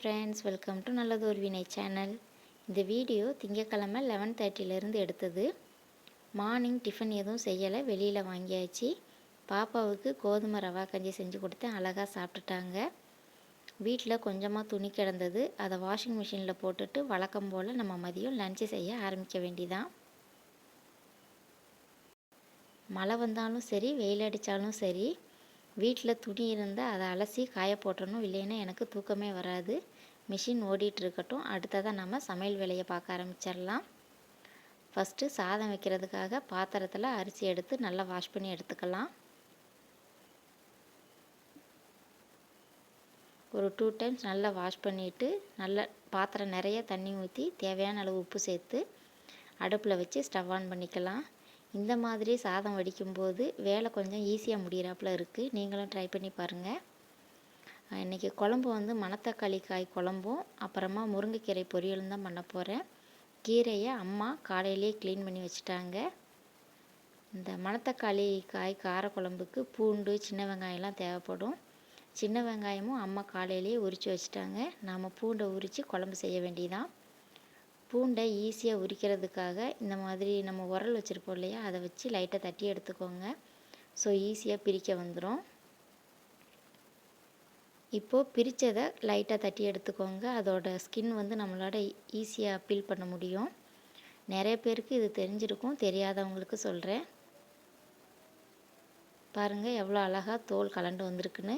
Friends, welcome to நல்லதோர் வினை channel. இந்த வீடியோ திங்கக்கிழமை 11:30 எடுத்தது. மார்னிங் டிஃபன் எதுவும் செய்யலை, வெளியில் வாங்கியாச்சு. பாப்பாவுக்கு கோதுமை ரவா கஞ்சி செஞ்சு கொடுத்தேன், அழகாக சாப்பிட்டுட்டாங்க. வீட்டில் கொஞ்சமாக துணி கிடந்தது, அதை வாஷிங் மிஷினில் போட்டுட்டு வழக்கம் போல் நம்ம மதியம் லஞ்சு செய்ய ஆரம்பிக்க வேண்டிதான். மழை வந்தாலும் சரி, வெயில் அடித்தாலும் சரி, வீட்டில் துணி இருந்தால் அதை அலசி காய போட்டணும், இல்லைன்னா எனக்கு தூக்கமே வராது. மிஷின் ஓடிட்டுருக்கட்டும், அடுத்ததாக நம்ம சமையல் வேலையை பார்க்க ஆரம்பிச்சிடலாம். ஃபஸ்ட்டு சாதம் வைக்கிறதுக்காக பாத்திரத்தில் அரிசி எடுத்து நல்லா வாஷ் பண்ணி எடுத்துக்கலாம். ஒரு 2 டைம்ஸ் நல்லா வாஷ் பண்ணிவிட்டு நல்ல பாத்திரம் நிறைய தண்ணி ஊற்றி தேவையான அளவு உப்பு சேர்த்து அடுப்பில் வச்சு ஸ்டவ் ஆன் பண்ணிக்கலாம். இந்த மாதிரி சாதம் வடிக்கும்போது வேலை கொஞ்சம் ஈஸியாக முடிகிறாப்புல இருக்குது. நீங்களும் ட்ரை பண்ணி பாருங்கள். இன்றைக்கி குழம்பு மணத்தக்காளி காய் குழம்பும் அப்புறமா முருங்கைக்கீரை பொரியலும் தான் பண்ண போகிறேன். கீரையை அம்மா காலையிலே க்ளீன் பண்ணி வச்சுட்டாங்க. இந்த மணத்தக்காளி காய் காரக்குழம்புக்கு பூண்டு, சின்ன வெங்காயம்லாம் தேவைப்படும். சின்ன வெங்காயமும் அம்மா காலையிலேயே உரித்து வச்சுட்டாங்க. நாம் பூண்டை உரித்து குழம்பு செய்ய வேண்டியதான். பூண்டை ஈஸியாக உரிக்கிறதுக்காக இந்த மாதிரி நம்ம உரல் வச்சுருப்போம் இல்லையா, அதை வச்சு லைட்டாக தட்டி எடுத்துக்கோங்க. ஸோ ஈஸியாக பிரிக்க வந்துடும். இப்போது பிரித்ததை லைட்டாக தட்டி எடுத்துக்கோங்க. அதோட ஸ்கின் நம்மளோட ஈஸியாக பீல் பண்ண முடியும். நிறைய பேருக்கு இது தெரிஞ்சிருக்கும், தெரியாதவங்களுக்கு சொல்கிறேன். பாருங்கள் எவ்வளோ அழகாக தோல் கலண்டு வந்திருக்குன்னு.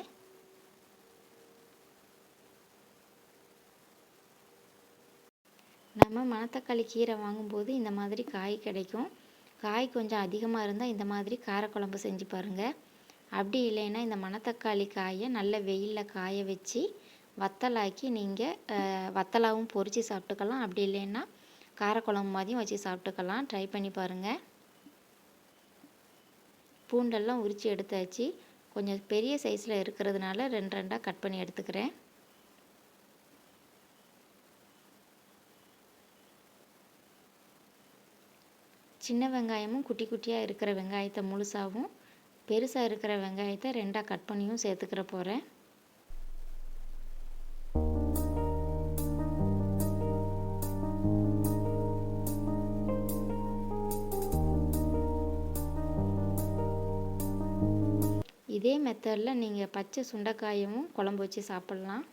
நம்ம மணத்தக்காளி கீரை வாங்கும்போது இந்த மாதிரி காய் கிடைக்கும். காய் கொஞ்சம் அதிகமாக இருந்தால் இந்த மாதிரி காரக்குழம்பு செஞ்சு பாருங்கள். அப்படி இல்லைன்னா இந்த மணத்தக்காளி காயை நல்ல வெயிலில் காய வச்சு வத்தலாக்கி நீங்கள் வத்தலாகவும் பொரித்து சாப்பிட்டுக்கலாம். அப்படி இல்லைன்னா காரக்குழம்பு மாதிரியும் வச்சு சாப்பிட்டுக்கலாம். ட்ரை பண்ணி பாருங்கள். பூண்டெல்லாம் உரித்து எடுத்தாச்சு. கொஞ்சம் பெரிய சைஸில் இருக்கிறதுனால 2 கட் பண்ணி எடுத்துக்கிறேன். சின்ன வெங்காயமும் குட்டி குட்டியாக இருக்கிற வெங்காயத்தை முழுசாகவும், பெருசாக இருக்கிற வெங்காயத்தை 2 கட் பண்ணியும் சேர்த்துக்கிற போகிறேன். இதே மெத்தடில் நீங்கள் பச்சை சுண்டைக்காயமும் குழம்பு வச்சு சாப்பிட்லாம்.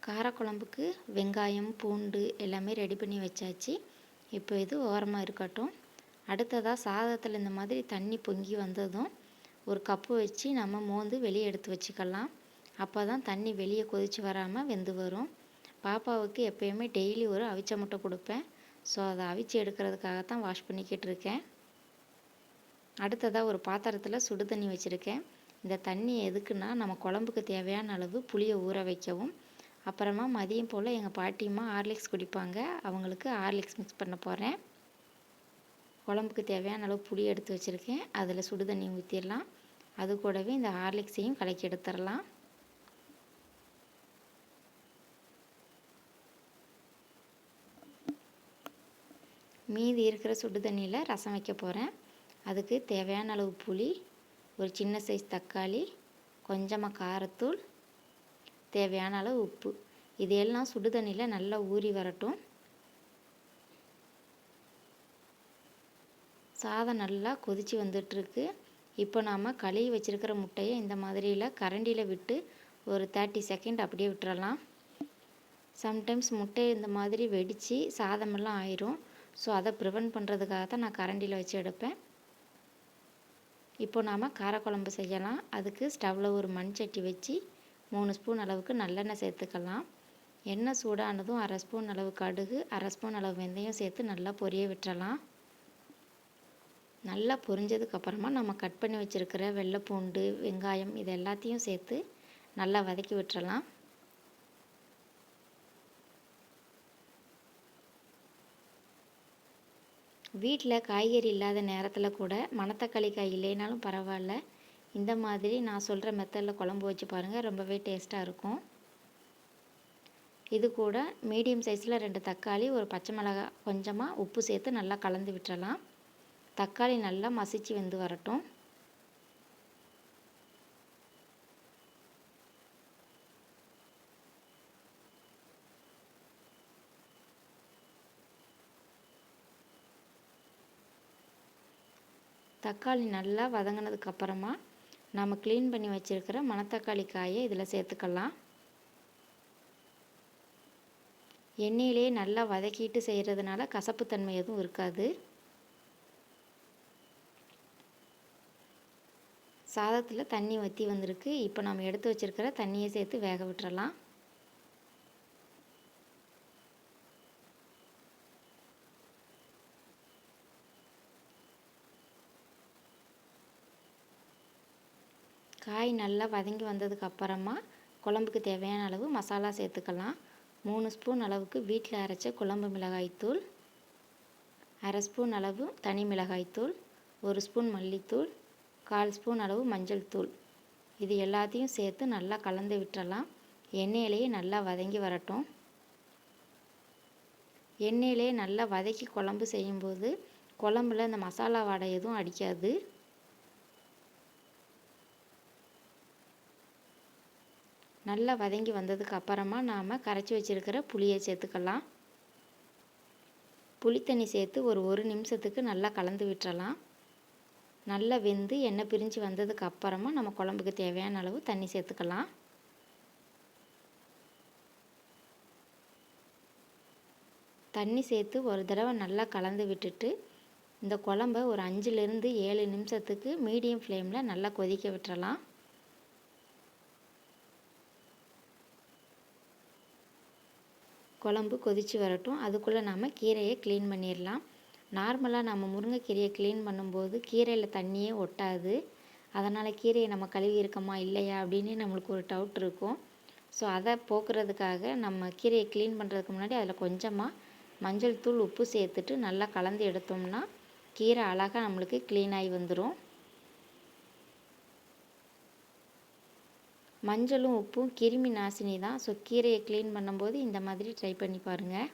காரக்குழம்புக்கு வெங்காயம், பூண்டு எல்லாமே ரெடி பண்ணி வச்சாச்சு. இப்போ இது ஓரமாக இருக்கட்டும். அடுத்ததாக சாதத்தில் இந்த மாதிரி தண்ணி பொங்கி வந்ததும் ஒரு கப்பு வச்சு நம்ம மோந்து வெளியே எடுத்து வச்சுக்கலாம். அப்போ தான் தண்ணி வெளியே கொதித்து வராமல் வெந்து வரும். பாப்பாவுக்கு எப்போயுமே டெய்லி ஒரு அவிச்ச முட்டை கொடுப்பேன். ஸோ அதை அவிச்சு எடுக்கிறதுக்காகத்தான் வாஷ் பண்ணிக்கிட்டு இருக்கேன். அடுத்ததாக ஒரு பாத்திரத்தில் சுடு தண்ணி வச்சுருக்கேன். இந்த தண்ணி எதுக்குன்னா நம்ம குழம்புக்கு தேவையான அளவு புளியை ஊற வைக்கவும், அப்புறமா மதியம் போல் எங்கள் பாட்டியம்மா ஹார்லிக்ஸ் குடிப்பாங்க, அவங்களுக்கு ஹார்லிக்ஸ் மிக்ஸ் பண்ண போகிறேன். குழம்புக்கு தேவையான அளவு புளி எடுத்து வச்சுருக்கேன். அதில் சுடு தண்ணி ஊற்றிடலாம். அது கூடவே இந்த ஹார்லிக்ஸையும் கலக்கி எடுத்துடலாம். மீதி இருக்கிற சுடு தண்ணியில் ரசம் வைக்க போகிறேன். அதுக்கு தேவையான அளவு புளி, ஒரு சின்ன சைஸ் தக்காளி, கொஞ்சமாக காரத்தூள், தேவையான அளவு உப்பு, இதையெல்லாம் சுடு தண்ணியில் நல்லா ஊறி வரட்டும். சாதம் நல்லா கொதித்து வந்துட்டுருக்கு. இப்போ நாம் கழுவி வச்சுருக்கிற முட்டையை இந்த மாதிரியில் கரண்டியில் விட்டு ஒரு 30 செகண்ட் அப்படியே விட்டுறலாம். சம்டைம்ஸ் முட்டை இந்த மாதிரி வெடித்து சாதமெல்லாம் ஆயிரும். ஸோ அதை ப்ரிவென்ட் பண்ணுறதுக்காக தான் நான் கரண்டியில் வச்சு எடுப்பேன். இப்போ நாம் காரக்குழம்பு செய்யலாம். அதுக்கு ஸ்டவ்வில் ஒரு மண் சட்டி வச்சு 3 ஸ்பூன் அளவுக்கு நல்லெண்ணெய் சேர்த்துக்கலாம். எண்ணெய் சூடானதும் 1/2 ஸ்பூன் அளவு கடுகு, 1/2 ஸ்பூன் அளவு வெந்தயம் சேர்த்து நல்லா பொரிய விட்டுறலாம். நல்லா பொரிஞ்சதுக்கப்புறமா நம்ம கட் பண்ணி வச்சுருக்கிற வெள்ளைப்பூண்டு, வெங்காயம் இது எல்லாத்தையும் சேர்த்து நல்லா வதக்கி விட்டுறலாம். வீட்டில் காய்கறி இல்லாத நேரத்தில் கூட மணத்தக்காளி காய் இல்லைனாலும் பரவாயில்ல, இந்த மாதிரி நான் சொல்கிற மெத்தடில் குழம்பு வச்சு பாருங்கள், ரொம்பவே டேஸ்ட்டாக இருக்கும். இது கூட மீடியம் சைஸில் 2 தக்காளி, ஒரு பச்சை மிளகாய், கொஞ்சமாக உப்பு சேர்த்து நல்லா கலந்து விட்டுறலாம். தக்காளி நல்லா மசிச்சு வெந்து வரட்டும். தக்காளி நல்லா வதங்கினதுக்கப்புறமா நம்ம க்ளீன் பண்ணி வச்சுருக்கிற மணத்தக்காளி காயை இதில் சேர்த்துக்கலாம். எண்ணெயிலே நல்லா வதக்கிட்டு செய்கிறதுனால கசப்புத்தன்மை எதுவும் இருக்காது. சாதத்தில் தண்ணி வற்றி வந்திருக்கு. இப்போ நம்ம எடுத்து வச்சுருக்கிற தண்ணியை சேர்த்து வேக விட்டுறலாம். காய் நல்லா வதங்கி வந்ததுக்கு அப்புறமா குழம்புக்கு தேவையான அளவு மசாலா சேர்த்துக்கலாம். 3 ஸ்பூன் அளவுக்கு வீட்டில் அரைச்ச குழம்பு மிளகாய்த்தூள், 1/2 ஸ்பூன் அளவு தனி மிளகாய்த்தூள், 1 ஸ்பூன் மல்லித்தூள், 1/4 ஸ்பூன் அளவு மஞ்சள் தூள். இது எல்லாத்தையும் சேர்த்து நல்லா கலந்து விட்டுறலாம். எண்ணெயிலேயே நல்லா வதங்கி வரட்டும். எண்ணெயிலே நல்லா வதக்கி குழம்பு செய்யும்போது குழம்புல இந்த மசாலா வாடை எதுவும் அடிக்காது. நல்லா வதங்கி வந்ததுக்கு அப்புறமா நாம் கரைச்சி வச்சுருக்கிற புளியை சேர்த்துக்கலாம். புளித்தண்ணி சேர்த்து ஒரு நிமிஷத்துக்கு நல்லா கலந்து விட்டுறலாம். நல்லா வெந்து எண்ணெய் பிரிஞ்சு வந்ததுக்கு அப்புறமா நம்ம குழம்புக்கு தேவையான அளவு தண்ணி சேர்த்துக்கலாம். தண்ணி சேர்த்து ஒரு தடவை நல்லா கலந்து விட்டுட்டு இந்த குழம்ப ஒரு 5லேருந்து 7 நிமிஷத்துக்கு மீடியம் ஃப்ளேமில் நல்லா கொதிக்க விட்டுறலாம். குழம்பு கொதித்து வரட்டும். அதுக்குள்ளே நம்ம கீரையை க்ளீன் பண்ணிடலாம். நார்மலாக நம்ம முருங்கைக்கீரையை க்ளீன் பண்ணும்போது கீரையில் தண்ணியே ஒட்டாது. அதனால் கீரையை நம்ம கழுவி இருக்கோமா இல்லையா அப்படின்னு நம்மளுக்கு ஒரு டவுட் இருக்கும். ஸோ அதை போக்குறதுக்காக நம்ம கீரையை க்ளீன் பண்ணுறதுக்கு முன்னாடி அதில் கொஞ்சமாக மஞ்சள் தூள், உப்பு சேர்த்துட்டு நல்லா கலந்து எடுத்தோம்னா கீரை அழகாக நம்மளுக்கு க்ளீன் ஆகி வந்துடும். மஞ்சளும் உப்பும் கிருமி நாசினி தான். ஸோ கீரையை க்ளீன் பண்ணும்போது இந்த மாதிரி ட்ரை பண்ணி பாருங்கள்.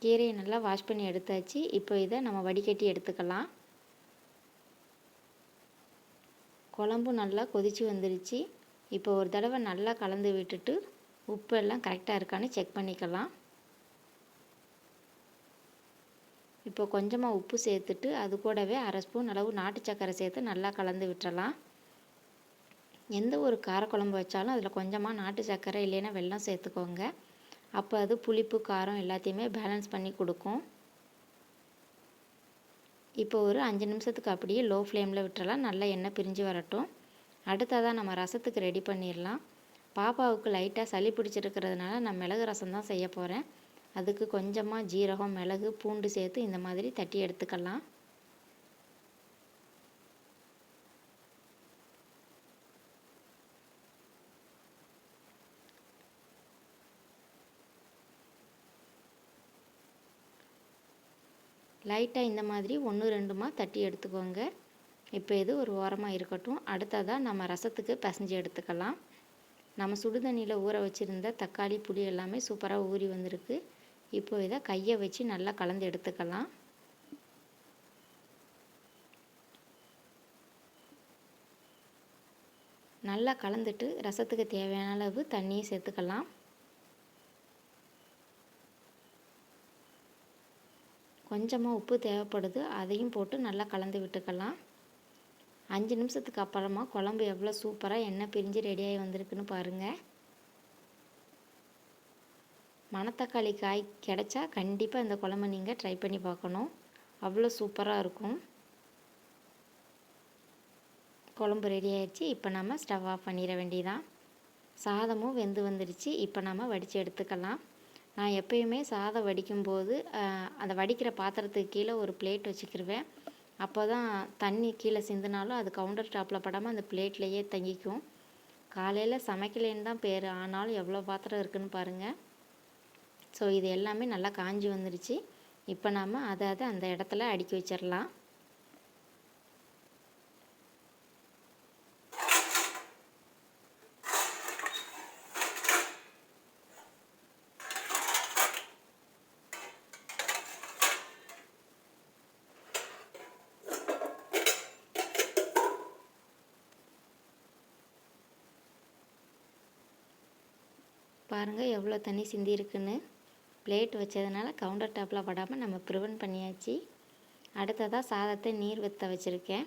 கீரையை நல்லா வாஷ் பண்ணி எடுத்தாச்சு. இப்போ இதை நம்ம வடிகட்டி எடுத்துக்கலாம். குழம்பும் நல்லா கொதித்து வந்துருச்சு. இப்போ ஒரு தடவை நல்லா கலந்து விட்டுட்டு உப்பு எல்லாம் கரெக்டாக இருக்கான்னு செக் பண்ணிக்கலாம். இப்போ கொஞ்சமாக உப்பு சேர்த்துட்டு அது கூடவே 1/2 ஸ்பூன் அளவு நாட்டு சர்க்கரை சேர்த்து நல்லா கலந்து விட்டுறலாம். எந்த ஒரு காரக்குழம்பு வச்சாலும் அதில் கொஞ்சமாக நாட்டு சர்க்கரை இல்லைன்னா வெல்லம் சேர்த்துக்கோங்க. அப்போ அது புளிப்பு, காரம் எல்லாத்தையுமே பேலன்ஸ் பண்ணி கொடுக்கும். இப்போ ஒரு 5 நிமிஷத்துக்கு அப்படியே லோ ஃப்ளேமில் விட்டுறலாம். நல்லா எண்ணெய் பிரிஞ்சு வரட்டும். அடுத்ததாக நம்ம ரசத்துக்கு ரெடி பண்ணிடலாம். பாப்பாவுக்கு லைட்டாக சளி பிடிச்சிருக்கிறதுனால நான் மிளகு ரசம் தான் செய்ய போகிறேன். அதுக்கு கொஞ்சமாக ஜீரகம், மிளகு, பூண்டு சேர்த்து இந்த மாதிரி தட்டி எடுத்துக்கலாம். லைட்டாக இந்த மாதிரி 1-2மா தட்டி எடுத்துக்கோங்க. இப்போ இது ஒரு ஓரமாக இருக்கட்டும். அடுத்ததாக நம்ம ரசத்துக்கு பிசைஞ்சு எடுத்துக்கலாம். நம்ம சுடுதண்ணியில் ஊற வச்சுருந்த தக்காளி, புளி எல்லாமே சூப்பராக ஊறி வந்திருக்கு. இப்போ இதை கையை வச்சு நல்லா கலந்து எடுத்துக்கலாம். நல்லா கலந்துட்டு ரசத்துக்கு தேவையான அளவு தண்ணியை சேர்த்துக்கலாம். கொஞ்சமாக உப்பு தேவைப்படுது, அதையும் போட்டு நல்லா கலந்து விட்டுக்கலாம். 5 நிமிஷத்துக்கு அப்புறமா குழம்பு எவ்வளோ சூப்பராக எண்ணெய் பிரிஞ்சு ரெடியாகி வந்திருக்குன்னு பாருங்கள். மணத்தக்காளி காய் கிடைச்சா கண்டிப்பாக இந்த குழம்பை நீங்கள் ட்ரை பண்ணி பார்க்கணும். அவ்வளோ சூப்பராக இருக்கும். குழம்பு ரெடி ஆயிடுச்சு. இப்போ நம்ம ஸ்டவ் ஆஃப் பண்ணிட வேண்டியதான். சாதமும் வெந்து வந்துடுச்சு. இப்போ நம்ம வடித்து எடுத்துக்கலாம். நான் எப்பயுமே சாதம் வடிக்கும்போது அந்த வடிக்கிற பாத்திரத்துக்கு கீழே ஒரு பிளேட் வச்சுக்கிருவேன். அப்போ தான் தண்ணி கீழே சிந்தினாலும் அது கவுண்டர் டாப்பில் படாமல் அந்த பிளேட்லேயே தங்கிக்கும். காலையில் சமைக்கலேன்னு தான் பேர், ஆனாலும் எவ்வளோ பாத்திரம் இருக்குதுன்னு பாருங்கள். ஸோ இது எல்லாமே நல்லா காஞ்சி வந்துருச்சு. இப்போ நாம் அதை அந்த இடத்துல அடுக்கி வச்சிடலாம். பாருங்கள் எவ்வளோ தண்ணி சிந்தி இருக்குன்னு. பிளேட் வச்சதுனால கவுண்டர் டாப்பில் படாமல் நம்ம ப்ரிவென்ட் பண்ணியாச்சு. அடுத்ததாக சாதத்தை நீர் வற்ற வச்சுருக்கேன்.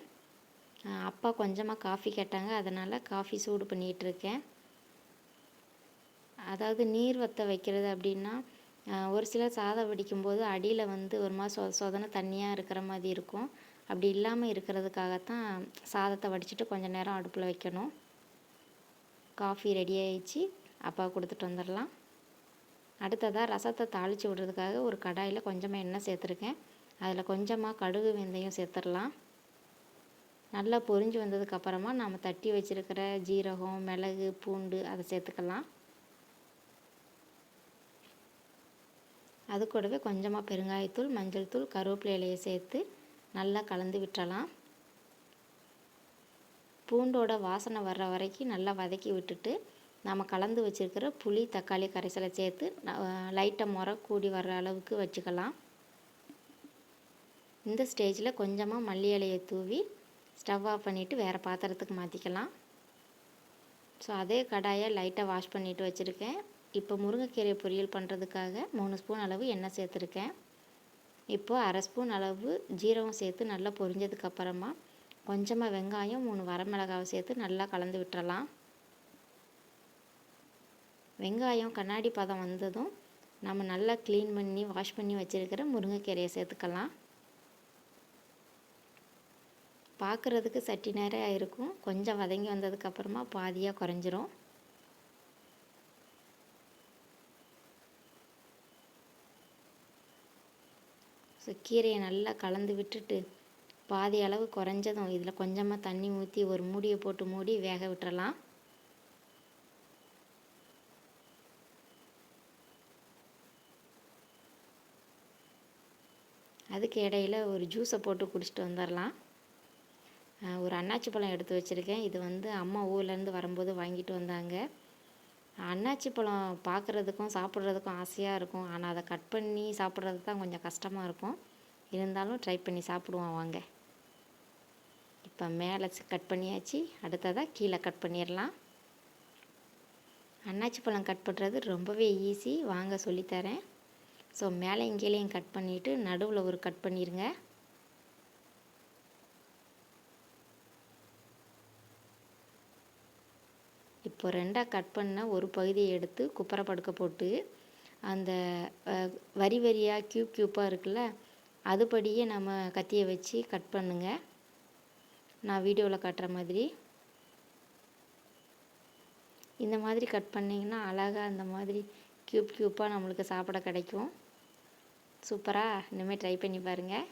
அப்பா கொஞ்சமாக காஃபி கேட்டாங்க, அதனால் காஃபி சூடு பண்ணிகிட்ருக்கேன். அதாவது நீர் வற்ற வைக்கிறது அப்படின்னா, ஒரு சிலர் சாதம் வடிக்கும்போது அடியில் ஒரு மாதிரி சொதன தண்ணியாக இருக்கிற மாதிரி இருக்கும். அப்படி இல்லாமல் இருக்கிறதுக்காகத்தான் சாதத்தை வடிச்சிட்டு கொஞ்சம் நேரம் அடுப்பில் வைக்கணும். காஃபி ரெடி ஆகிடுச்சு, அப்பா கொடுத்துட்டு வந்துடலாம். அடுத்ததாக ரசத்தை தாளித்து விடுறதுக்காக ஒரு கடாயில் கொஞ்சமாக எண்ணெய் சேர்த்துருக்கேன். அதில் கொஞ்சமாக கடுகு வெந்தயம் சேர்த்துடலாம். நல்லா பொரிஞ்சு வந்ததுக்கப்புறமா நம்ம தட்டி வச்சுருக்கிற ஜீரகம், மிளகு, பூண்டு அதை சேர்த்துக்கலாம். அது கூடவே கொஞ்சமாக பெருங்காயத்தூள், மஞ்சள் தூள், கருவேப்பிலை இலையை சேர்த்து நல்லா கலந்து விட்டுறலாம். பூண்டோட வாசனை வர்ற வரைக்கும் நல்லா வதக்கி விட்டுட்டு நம்ம கலந்து வச்சுருக்கிற புளி தக்காளி கரைசலை சேர்த்து லைட்டாக முறை கூடி வர்ற அளவுக்கு வச்சுக்கலாம். இந்த ஸ்டேஜில் கொஞ்சமாக மல்லி இலையை தூவி ஸ்டவ் ஆஃப் பண்ணிவிட்டு வேறு பாத்திரத்துக்கு மாற்றிக்கலாம். ஸோ அதே கடாயை லைட்டாக வாஷ் பண்ணிவிட்டு வச்சுருக்கேன். இப்போ முருங்கைக்கீரை பொரியல் பண்ணுறதுக்காக 3 ஸ்பூன் அளவு எண்ணெய் சேர்த்துருக்கேன். இப்போது 1/2 ஸ்பூன் அளவு ஜீரகம் சேர்த்து நல்லா பொரிஞ்சதுக்கப்புறமா கொஞ்சமாக வெங்காயம், 3 வரமிளகாவை சேர்த்து நல்லா கலந்து விட்டுறலாம். வெங்காயம் கண்ணாடி பதம் வந்ததும் நம்ம நல்லா க்ளீன் பண்ணி வாஷ் பண்ணி வச்சுருக்கிற முருங்கைக்கீரையை சேர்த்துக்கலாம். பார்க்குறதுக்கு சட்டி நேரம் இருக்கும், கொஞ்சம் வதங்கி வந்ததுக்கப்புறமா பாதியாக குறைஞ்சிரும். ஸோ கீரையை நல்லா கலந்து விட்டுட்டு பாதி அளவு குறைஞ்சதும் இதில் கொஞ்சமாக தண்ணி ஊற்றி ஒரு மூடியை போட்டு மூடி வேக விட்டுறலாம். அதுக்கு இடையில் ஒரு ஜூஸை போட்டு குடிச்சிட்டு வந்துடலாம். ஒரு அன்னாச்சி பழம் எடுத்து வச்சுருக்கேன். இது அம்மா ஊர்லேருந்து வரும்போது வாங்கிட்டு வந்தாங்க. அன்னாச்சி பழம் பார்க்குறதுக்கும் சாப்பிட்றதுக்கும் ஆசையாக இருக்கும், ஆனால் அதை கட் பண்ணி சாப்பிட்றது தான் கொஞ்சம் கஷ்டமாக இருக்கும். இருந்தாலும் ட்ரை பண்ணி சாப்பிடுவோம் வாங்க. இப்போ மேலே கட் பண்ணியாச்சு, அடுத்ததாக கீழே கட் பண்ணிடலாம். அன்னாச்சி பழம் கட் பண்ணுறது ரொம்பவே ஈஸி, வாங்க சொல்லித்தரேன். ஸோ மேலேயும் கீழேயும் கட் பண்ணிவிட்டு நடுவில் ஒரு கட் பண்ணிடுங்க. இப்போ 2ஆக கட் பண்ண ஒரு பகுதியை எடுத்து குப்புற படுக்க போட்டு அந்த வரி வரியாக க்யூப்பாக இருக்குல்ல, அதுபடியே நம்ம கத்தியை வச்சு கட் பண்ணுங்க. நான் வீடியோவில் காட்டுற மாதிரி இந்த மாதிரி கட் பண்ணிங்கன்னா அழகாக அந்த மாதிரி க்யூப்பாக நம்மளுக்கு சாப்பிட கிடைக்கும். சூப்பராக, இனிமேல் ட்ரை பண்ணி பாருங்கள்.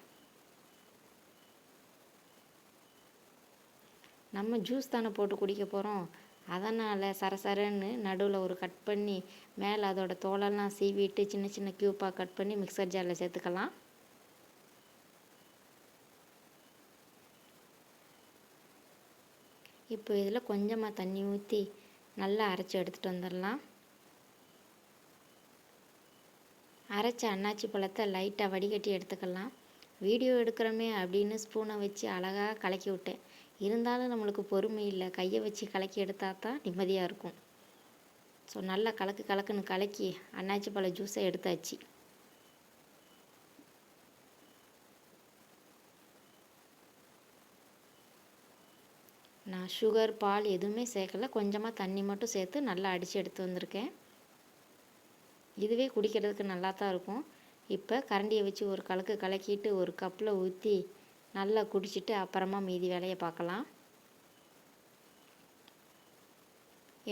நம்ம ஜூஸ் தானே போட்டு குடிக்க போகிறோம், அதனால் சரசரன்னு நடுவில் ஒரு கட் பண்ணி மேலே அதோட தோலெல்லாம் சீவிட்டு சின்ன சின்ன க்யூப்பாக கட் பண்ணி மிக்சர் ஜாரில் சேர்த்துக்கலாம். இப்போ இதில் கொஞ்சமாக தண்ணி ஊற்றி நல்லா அரைச்சி எடுத்துகிட்டு வந்துடலாம். அரைச்ச அன்னாச்சி பழத்தை லைட்டாக வடிகட்டி எடுத்துக்கலாம். வீடியோ எடுக்கிறோமே அப்படின்னு ஸ்பூனை வச்சு அழகாக கலக்கி விட்டேன். இருந்தாலும் நம்மளுக்கு பொறுமை இல்லை, கையை வச்சு கலக்கி எடுத்தால் தான் நிம்மதியாக இருக்கும். ஸோ நல்லா கலக்குன்னு கலக்கி அன்னாச்சி பழ ஜூஸை எடுத்தாச்சு. நான் சுகர், பால் எதுவுமே சேர்க்கல, கொஞ்சமாக தண்ணி மட்டும் சேர்த்து நல்லா அடித்து எடுத்து வந்திருக்கேன். இதுவே குடிக்கிறதுக்கு நல்லா தான் இருக்கும். இப்போ கரண்டியை வச்சு ஒரு கலக்கிட்டு ஒரு கப்பில் ஊற்றி நல்லா குடிச்சிட்டு அப்புறமா மீதி வேலையை பார்க்கலாம்.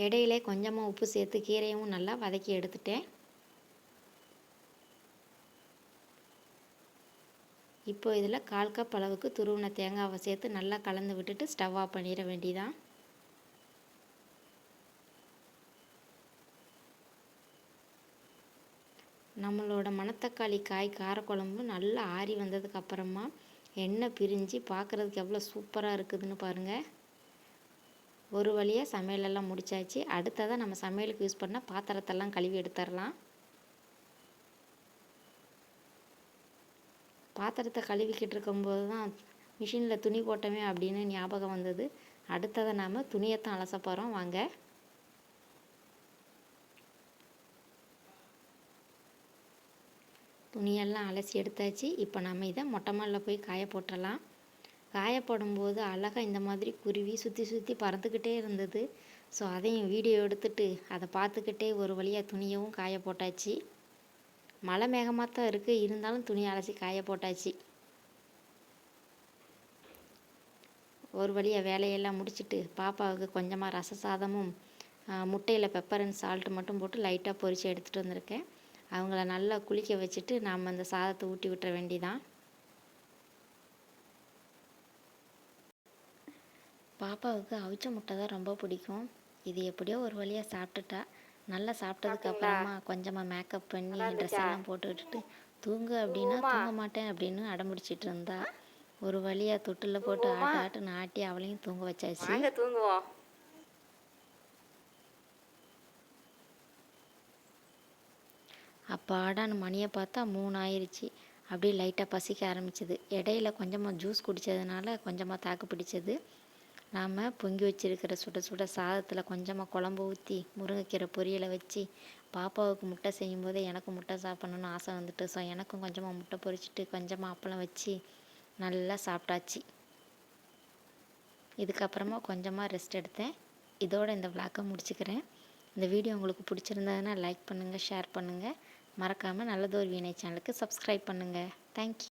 இடையில கொஞ்சமாக உப்பு சேர்த்து கீரையும் நல்லா வதக்கி எடுத்துட்டேன். இப்போ இதில் 1/4 கப் அளவுக்கு துருவின தேங்காவை சேர்த்து நல்லா கலந்து விட்டுட்டு ஸ்டவ் ஆஃப் பண்ணிட வேண்டியதான். நம்மளோட மணத்தக்காளி காய் காரக்குழம்பு நல்லா ஆறி வந்ததுக்கப்புறமா எண்ணெய் பிரிஞ்சு பார்க்குறதுக்கு எவ்வளோ சூப்பராக இருக்குதுன்னு பாருங்கள். ஒரு வழியாக சமையலெல்லாம் முடிச்சாச்சு. அடுத்ததாக நம்ம சமையலுக்கு யூஸ் பண்ண பாத்திரத்தெல்லாம் கழுவி எடுத்துடலாம். பாத்திரத்தை கழுவிக்கிட்டு இருக்கும்போது தான் மிஷினில் துணி போட்டோமே அப்படின்னு ஞாபகம் வந்தது. அடுத்ததை நாம் துணியைத்தான் அலச போகிறோம், வாங்க. துணியெல்லாம் அலசி எடுத்தாச்சு. இப்போ நம்ம இதை மொட்டை மாடியில் போய் காய போட்டுடலாம். காய போடும்போது அழகாக இந்த மாதிரி குருவி சுற்றி சுற்றி பறந்துக்கிட்டே இருந்தது. ஸோ அதையும் வீடியோ எடுத்துட்டு அதை பார்த்துக்கிட்டே ஒரு வழியாக துணியவும் காய போட்டாச்சு. மழை மேகமாக தான் இருக்குது, இருந்தாலும் துணி அலசி காய போட்டாச்சு. ஒரு வழியாக வேலையெல்லாம் முடிச்சுட்டு பாப்பாவுக்கு கொஞ்சமாக ரச சாதமும் முட்டையில் பெப்பர் அண்ட் சால்ட்டு மட்டும் போட்டு லைட்டாக பொரித்து எடுத்துகிட்டு வந்திருக்கேன். அவங்கள நல்லா குளிக்க வச்சுட்டு நாம் அந்த சாதத்தை ஊட்டி விட்டுற வேண்டிதான். பாப்பாவுக்கு அவிச்ச முட்டை தான் ரொம்ப பிடிக்கும். இது எப்படியோ ஒரு வழியாக சாப்பிட்டுட்டா. நல்லா சாப்பிட்டதுக்கப்புறமா கொஞ்சமாக மேக்கப் பண்ணி ட்ரெஸ் எல்லாம் போட்டு விட்டுட்டு தூங்கு அப்படின்னா தூங்க மாட்டேன் அப்படின்னு அடம்பிடிச்சிட்டு இருந்தா. ஒரு வழியாக தொட்டில் போட்டு ஆட்டுன்னு ஆட்டி அவளையும் தூங்க வச்சாச்சு. தூங்குவோம். அப்போ ஆடான்னு மணியை பார்த்தா 3 ஆயிடுச்சு. அப்படியே லைட்டாக பசிக்க ஆரம்பிச்சிது. இடையில கொஞ்சமாக ஜூஸ் குடித்ததுனால கொஞ்சமாக தாக்கு பிடிச்சது. நாம் பொங்கி வச்சுருக்கிற சுட சுட சாதத்தில் கொஞ்சமாக குழம்பு ஊற்றி முருங்கைக்கீரை பொரியலை வச்சு பாப்பாவுக்கு முட்டை செய்யும்போதே எனக்கு முட்டை சாப்பிட்ணுன்னு ஆசை வந்துட்டு. ஸோ எனக்கும் கொஞ்சமாக முட்டை பொரிச்சிட்டு கொஞ்சமாக அப்பளம் வச்சு நல்லா சாப்பிட்டாச்சு. இதுக்கப்புறமா கொஞ்சமாக ரெஸ்ட் எடுத்தேன். இதோட இந்த விளாக்கை முடிச்சுக்கிறேன். இந்த வீடியோ உங்களுக்கு பிடிச்சிருந்ததுன்னா லைக் பண்ணுங்கள், ஷேர் பண்ணுங்கள். மறக்காமல் நல்லதொரு வீணை சேனலுக்கு சப்ஸ்கிரைப் பண்ணுங்கள். தேங்க்யூ.